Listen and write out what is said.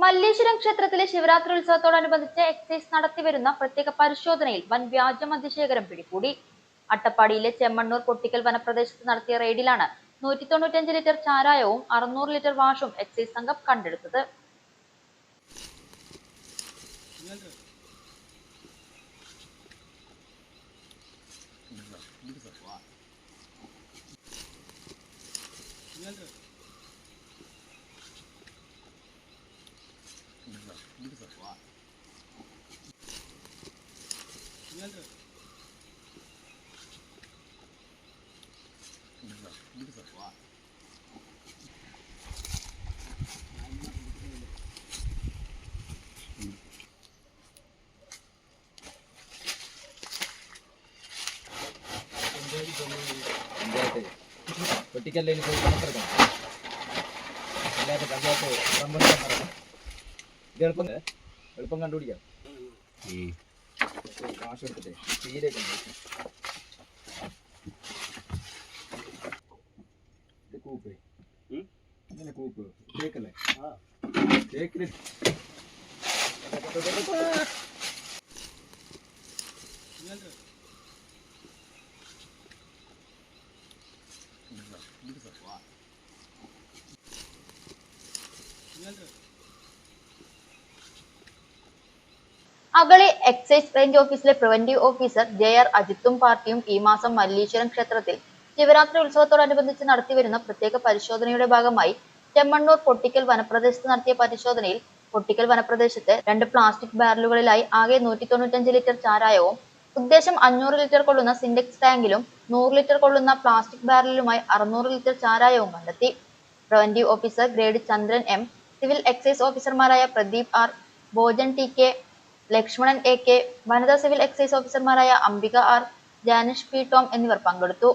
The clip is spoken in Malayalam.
മല്ലേശ്വരം ക്ഷേത്രത്തിലെ ശിവരാത്രി ഉത്സവത്തോടനുബന്ധിച്ച് എക്സൈസ് നടത്തിവരുന്ന പ്രത്യേക പരിശോധനയിൽ വൻ വ്യാജ മദ്യശേഖരം പിടികൂടി. അട്ടപ്പാടിയിലെ ചെമ്മണ്ണൂർ പൊട്ടിക്കൽ വനപ്രദേശത്ത് നടത്തിയ റെയ്ഡിലാണ് 195 ലിറ്റർ ചാരായവും 600 ലിറ്റർ വാഷും എക്സൈസ് സംഘം കണ്ടെടുത്തത്. പൊട്ടിക്കല്ലിൽ പോയി കണക്കെടുക്കണം. അല്ലാത്ത പഞ്ചായത്ത് സംബന്ധിക്കാൻ പറയണം. ഇത് എളുപ്പം കണ്ടുപിടിക്കാം. കാശ് എടുത്തിട്ടേ തീരേക്ക് കൂപ്പ് അങ്ങനെ കൂപ്പ് കേക്കല്ലേ കേക്കില് അഗളി എക്സൈസ് റേഞ്ച് ഓഫീസിലെ പ്രിവന്റീവ് ഓഫീസർ JR അജിത്തും പാർട്ടിയും ഈ മാസം മല്ലീശ്വരം ക്ഷേത്രത്തിൽ ശിവരാത്രി ഉത്സവത്തോടനുബന്ധിച്ച് നടത്തിവരുന്ന പ്രത്യേക പരിശോധനയുടെ ഭാഗമായി ചെമ്മണ്ണൂർ പൊട്ടിക്കൽ വനപ്രദേശത്ത് നടത്തിയ പരിശോധനയിൽ പൊട്ടിക്കൽ വനപ്രദേശത്ത് 2 പ്ലാസ്റ്റിക് ബാരലുകളിലായി ആകെ 195 ലിറ്റർ ചാരായവും ഉദ്ദേശം 500 ലിറ്റർ കൊള്ളുന്ന സിൻഡെക്സ് ടാങ്കിലും 100 ലിറ്റർ കൊള്ളുന്ന പ്ലാസ്റ്റിക് ബാരലുമായി 600 ലിറ്റർ ചാരായവും കണ്ടെത്തി. Preventive officer grade Chandran M, civil excise ഓഫീസർമാരായ Pradeep R, Bhojan TK, Lakshmanan AK, വനിതാ സിവിൽ എക്സൈസ് ഓഫീസർമാരായ Ambika R, Janish P Tom എന്നിവർ പങ്കെടുത്തു.